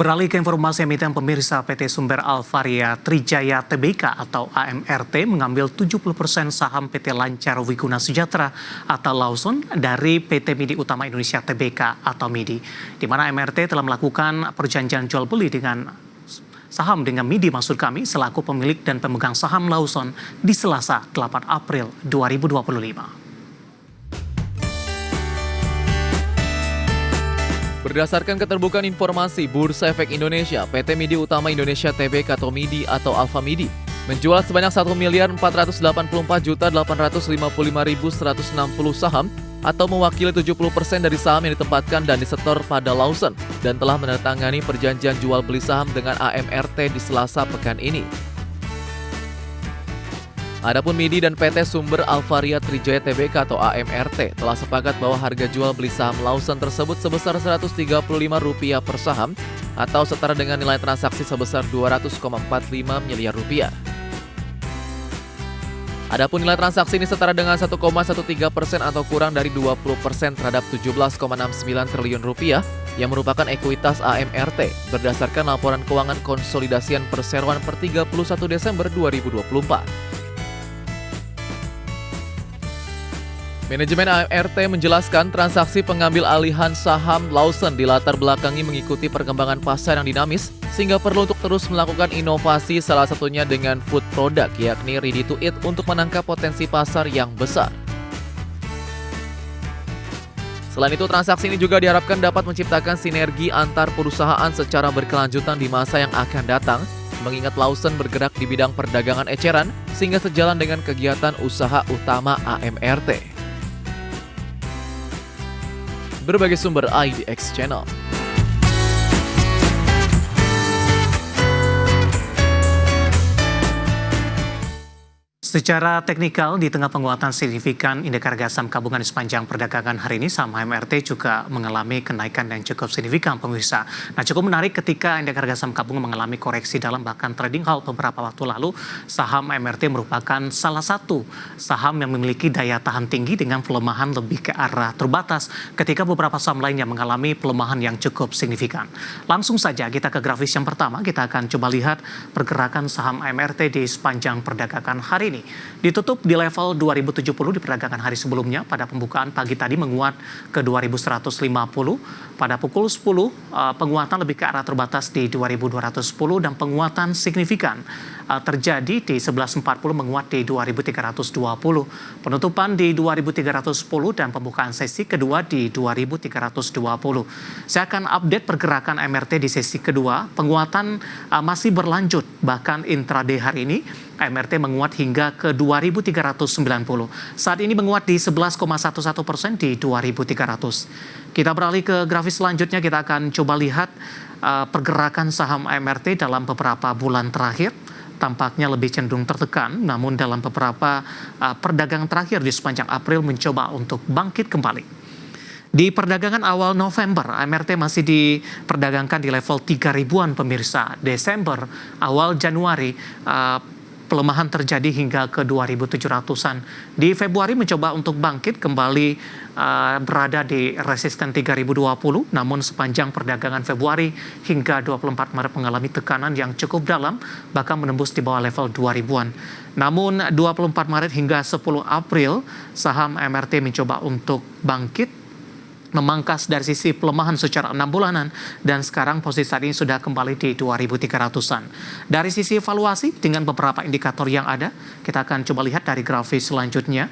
Beralih ke informasi emiten pemirsa, PT Sumber Alvaria Trijaya Tbk atau AMRT mengambil 70% saham PT Lancar Wiguna Sejahtera atau Lawson dari PT Midi Utama Indonesia Tbk atau Midi, di mana AMRT telah melakukan perjanjian jual beli dengan saham dengan Midi maksud kami selaku pemilik dan pemegang saham Lawson di Selasa 8 April 2025. Berdasarkan keterbukaan informasi Bursa Efek Indonesia, PT Midi Utama Indonesia Tbk atau Midi atau Alfa Midi menjual sebanyak 1.484.855.160 saham atau mewakili 70% dari saham yang ditempatkan dan disetor pada Lawson dan telah menandatangani perjanjian jual beli saham dengan AMRT di Selasa pekan ini. Adapun Midi dan PT Sumber Alvaria Trijaya Tbk atau AMRT telah sepakat bahwa harga jual beli saham Lawson tersebut sebesar Rp135 per saham atau setara dengan nilai transaksi sebesar Rp200,45 miliar. Adapun nilai transaksi ini setara dengan 1,13% atau kurang dari 20% terhadap Rp17,69 triliun yang merupakan ekuitas AMRT berdasarkan laporan keuangan konsolidasian perseroan per 31 Desember 2024. Manajemen AMRT menjelaskan transaksi pengambil alihan saham Lawson dilatar belakangi mengikuti perkembangan pasar yang dinamis sehingga perlu untuk terus melakukan inovasi salah satunya dengan food product yakni ready to eat untuk menangkap potensi pasar yang besar. Selain itu transaksi ini juga diharapkan dapat menciptakan sinergi antar perusahaan secara berkelanjutan di masa yang akan datang mengingat Lawson bergerak di bidang perdagangan eceran sehingga sejalan dengan kegiatan usaha utama AMRT. Berbagai sumber IDX Channel. Secara teknikal, di tengah penguatan signifikan indeks harga saham gabungan di sepanjang perdagangan hari ini, saham AMRT juga mengalami kenaikan yang cukup signifikan, pemirsa. Nah, cukup menarik ketika indeks harga saham gabungan mengalami koreksi dalam bahkan trading halt beberapa waktu lalu, saham AMRT merupakan salah satu saham yang memiliki daya tahan tinggi dengan pelemahan lebih ke arah terbatas ketika beberapa saham lainnya mengalami pelemahan yang cukup signifikan. Langsung saja kita ke grafis yang pertama, kita akan coba lihat pergerakan saham AMRT di sepanjang perdagangan hari ini. Ditutup di level 2070 di perdagangan hari sebelumnya. Pada pembukaan pagi tadi menguat ke 2150. Pada pukul 10 penguatan lebih ke arah terbatas di 2210 dan penguatan signifikan terjadi di 1140 menguat di 2320. Penutupan di 2310 dan pembukaan sesi kedua di 2320. Saya akan update pergerakan AMRT di sesi kedua. Penguatan masih berlanjut bahkan intraday hari ini AMRT menguat hingga ke 2.390. Saat ini menguat di 11,11% di 2.300. Kita beralih ke grafis selanjutnya, kita akan coba lihat pergerakan saham AMRT dalam beberapa bulan terakhir. Tampaknya lebih cenderung tertekan, namun dalam beberapa perdagangan terakhir di sepanjang April mencoba untuk bangkit kembali. Di perdagangan awal November, AMRT masih diperdagangkan di level 3.000-an pemirsa. Desember, awal Januari, pelemahan terjadi hingga ke 2.700-an. Di Februari mencoba untuk bangkit kembali berada di resisten 3.020, namun sepanjang perdagangan Februari hingga 24 Maret mengalami tekanan yang cukup dalam, bahkan menembus di bawah level 2.000-an. Namun 24 Maret hingga 10 April, saham AMRT mencoba untuk bangkit, memangkas dari sisi pelemahan secara 6 bulanan dan sekarang posisi saat ini sudah kembali di 2.300-an. Dari sisi evaluasi dengan beberapa indikator yang ada, kita akan coba lihat dari grafis selanjutnya.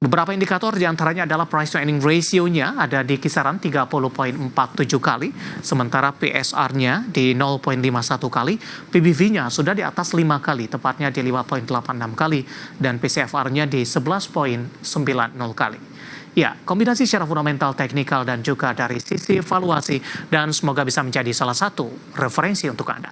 Beberapa indikator diantaranya adalah price to earning ratio-nya ada di kisaran 30,47 kali, sementara PSR-nya di 0,51 kali, PBV-nya sudah di atas 5 kali, tepatnya di 5,86 kali, dan PCFR-nya di 11,90 kali. Ya, kombinasi secara fundamental, teknikal, dan juga dari sisi evaluasi, dan semoga bisa menjadi salah satu referensi untuk Anda.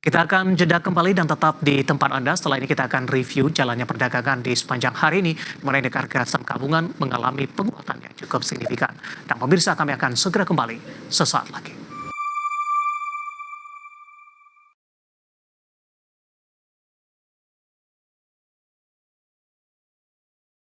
Kita akan jeda kembali dan tetap di tempat Anda. Setelah ini kita akan review jalannya perdagangan di sepanjang hari ini, di mana indeks harga saham gabungan mengalami penguatan yang cukup signifikan. Dan pemirsa, kami akan segera kembali sesaat lagi.